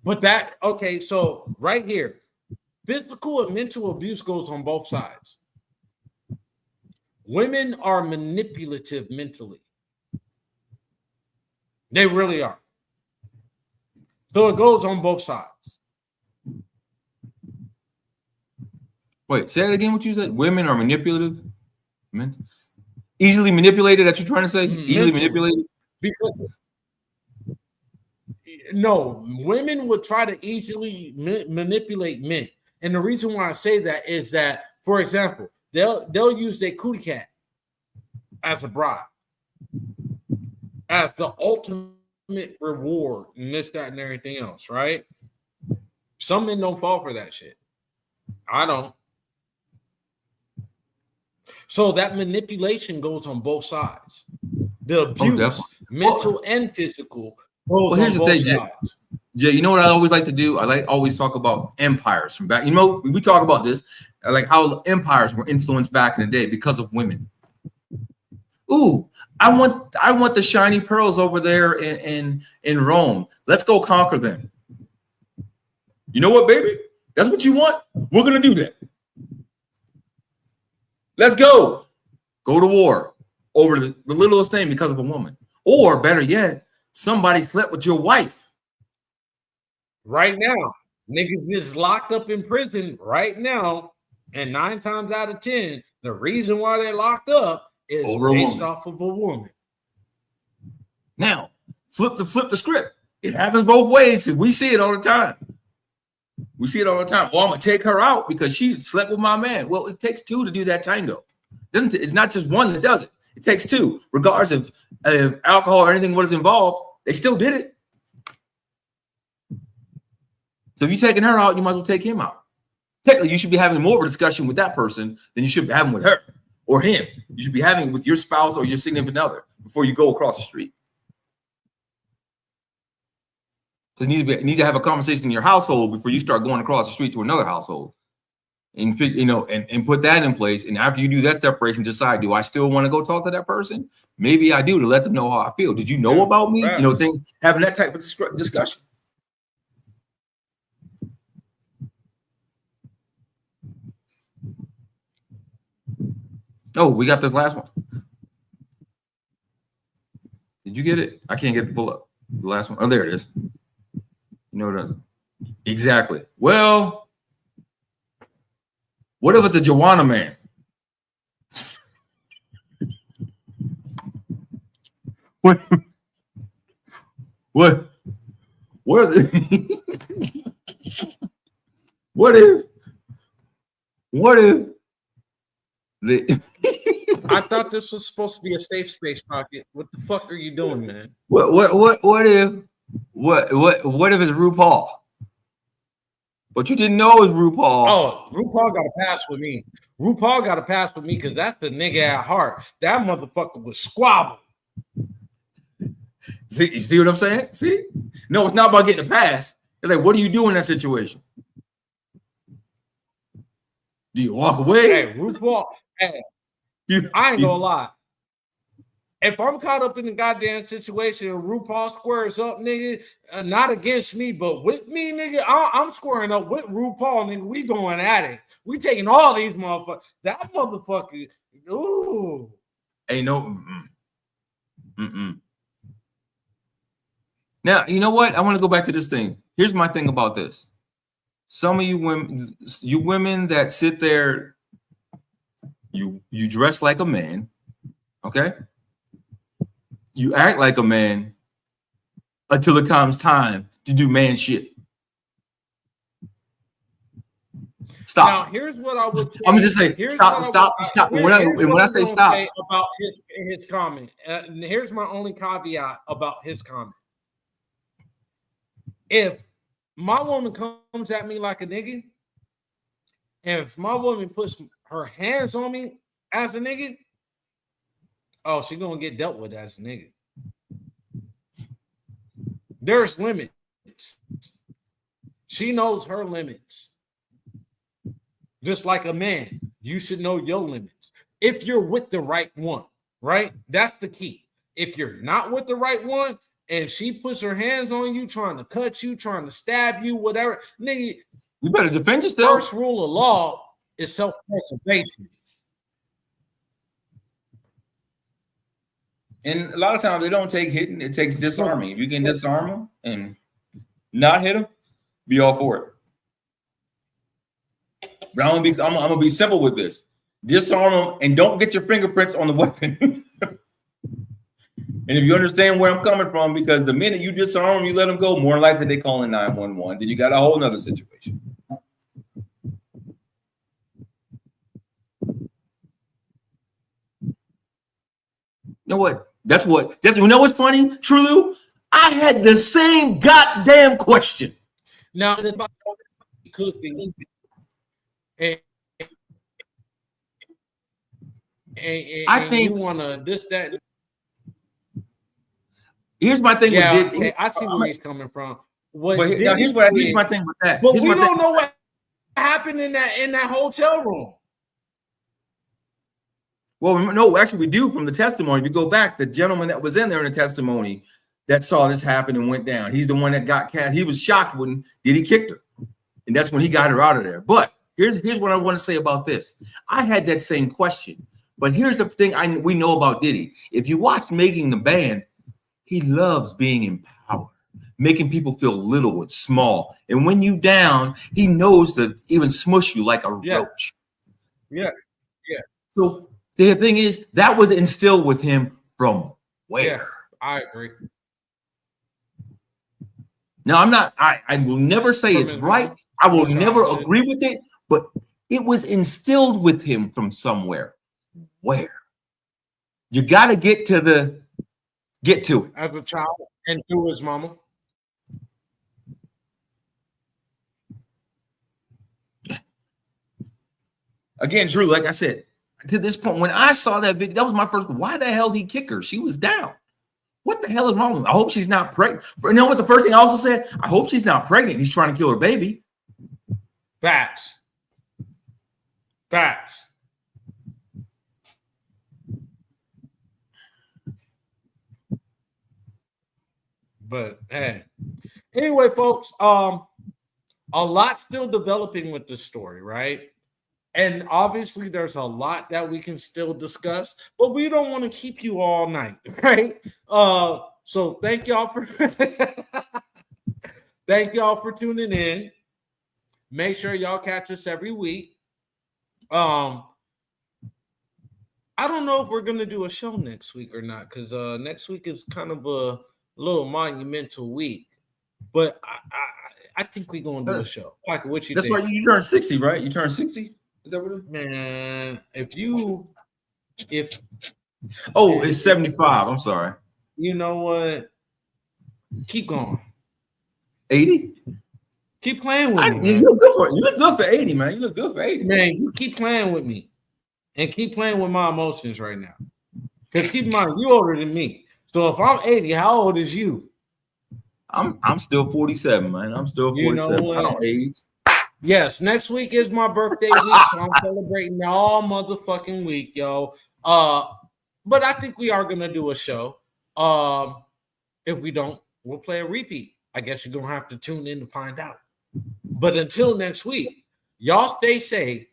But so right here, physical and mental abuse goes on both sides. Women are manipulative mentally. They really are. So it goes on both sides. Wait, say it again. What you said? Women are manipulative, easily manipulated. That you're trying to say? Easily manipulated. Because no, women would try to easily manipulate men. And the reason why I say that is that, for example, they'll use their cootie cat as a bride, as the ultimate reward, and this, that, and everything else, right? Some men don't fall for that shit. I don't. So that manipulation goes on both sides. The abuse, mental and physical, goes on both sides. Jay, you know what I always like to do? I always talk about empires from back. You know, we talk about this, like how empires were influenced back in the day because of women. Ooh, I want the shiny pearls over there in Rome. Let's go conquer them. You know what, baby? That's what you want? We're gonna do that. Let's go. Go to war over the littlest thing because of a woman. Or better yet, somebody slept with your wife. Right now, niggas is locked up in prison right now, and 9 times out of 10, the reason why they're locked up is based off of a woman. Now, flip the script. It happens both ways because we see it all the time. We see it all the time. Well, I'm gonna take her out because she slept with my man. Well, it takes 2 to do that tango. It's not just one that does it. It takes 2, regardless of alcohol or anything what is involved. They still did it. So if you're taking her out, you might as well take him out. Technically, you should be having more of a discussion with that person than you should be having with her or him. You should be having it with your spouse or your significant other before you go across the street. Because you need to have a conversation in your household before you start going across the street to another household, and and put that in place. And after you do that separation, decide: do I still want to go talk to that person? Maybe I do, to let them know how I feel. Did you know about me? Right. Having that type of discussion. Oh, we got this last one. Did you get it? I can't get the pull up. The last one. Oh, there it is. You know what it is? Exactly. Well, what if it's a Joanna man? What if I thought this was supposed to be a safe space, Pocket. What the fuck are you doing, man? What if it's RuPaul? But you didn't know it was RuPaul. Oh, RuPaul got to pass with me. RuPaul got to pass with me because that's the nigga at heart. That motherfucker was squabble. See, you see what I'm saying? See? No, it's not about getting a pass. It's like, what do you do in that situation? Do you walk away? Hey, RuPaul. Hey, I ain't gonna lie. If I'm caught up in the goddamn situation and RuPaul squares up, nigga, not against me, but with me, nigga, I'm squaring up with RuPaul, nigga. We going at it. We taking all these motherfuckers. That motherfucker, ooh. Ain't no. Now, you know what? I want to go back to this thing. Here's my thing about this. Some of you women that sit there, you dress like a man, okay? You act like a man until it comes time to do man shit. Stop. Now, here's what I would say. I'm just saying, stop. When I say stop. About his comment, and here's my only caveat about his comment. If my woman comes at me like a nigga, and if my woman puts her hands on me as a nigga, oh, she's gonna get dealt with as a nigga. There's limits. She knows her limits. Just like a man, you should know your limits. If you're with the right one, right? That's the key. If you're not with the right one, and she puts her hands on you, trying to cut you, trying to stab you, whatever, nigga, you better defend yourself. First rule of law is self-preservation. And a lot of times they don't take hitting, it takes disarming. If you can disarm them and not hit them, be all for it. But I'm gonna be simple with this. Disarm them and don't get your fingerprints on the weapon. And if you understand where I'm coming from, because the minute you disarm them, you let them go, more likely they call in 911. Then you got a whole nother situation. You know what? You know what's funny, True? I had the same goddamn question. Now, about cooking, and I think you want to this, that. Here's my thing. Yeah, with okay, I see where he's coming from. Here's my thing with that. But we don't know what happened in that hotel room. Well, no, actually, we do from the testimony. If you go back, the gentleman that was in there in the testimony that saw this happen and went down, he's the one that got cast. He was shocked when Diddy kicked her, and that's when he got her out of there. But here's what I want to say about this. I had that same question, but here's the thing we know about Diddy. If you watch Making the Band, he loves being in power, making people feel little and small. And when you down, he knows to even smush you like a roach. Yeah. So the thing is, that was instilled with him from where? Yeah, I agree. Now, I will never say it's right. I will never agree with it, but it was instilled with him from somewhere. Where? You got to get to it. As a child and through his mama. Again, Drew, like I said, to this point, when I saw that video, that was my first. Why the hell did he kick her? She was down. What the hell is wrong with her? I hope she's not pregnant. You know what the first thing I also said? I hope she's not pregnant. He's trying to kill her baby. Facts. But hey, anyway, folks, a lot still developing with this story, right? And obviously there's a lot that we can still discuss, but we don't want to keep you all night, right? So thank y'all for tuning in. Make sure y'all catch us every week. I don't know if we're gonna do a show next week or not, because next week is kind of a little monumental week, but I think we're gonna do a show. Like, what you think? That's why you turn 60, right? You turn 60. Is that what it is? Man, it's 75. I'm sorry. You know what? Keep going. 80. Keep playing with me. You look good for 80, man. You look good for 80. Man, you keep playing with me, and keep playing with my emotions right now. Because keep in mind, you older than me. So if I'm 80, how old is you? I'm still 47, man. I'm still 47. You know what? I don't age. Yes, next week is my birthday week, so I'm celebrating all motherfucking week, yo. But I think we are gonna do a show. If we don't, we'll play a repeat. I guess you're gonna have to tune in to find out. But until next week, y'all stay safe,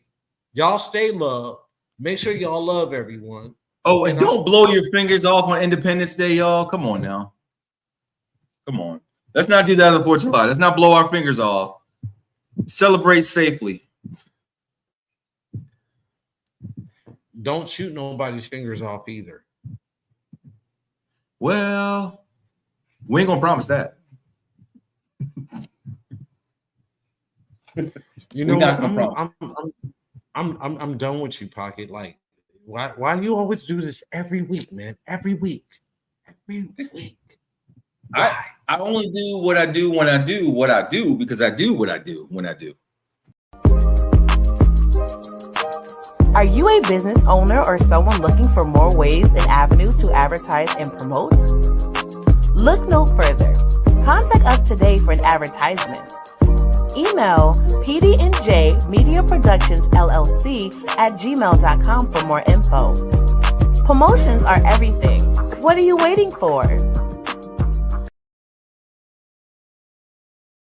y'all stay loved. Make sure y'all love everyone. Oh, and don't blow your fingers off on Independence Day, y'all. Come on now. Come on. Let's not do that on 4th of July. Let's not blow our fingers off. Celebrate safely. Don't shoot nobody's fingers off either. Well, we ain't gonna promise that. You know, I'm done with you, Pocket. Like, why you always do this every week, man? Every week. I only do what I do when I do what I do, because I do what I do when I do. Are you a business owner or someone looking for more ways and avenues to advertise and promote? Look no further. Contact us today for an advertisement. Email PD&J Media Productions LLC at gmail.com for more info. Promotions are everything. What are you waiting for?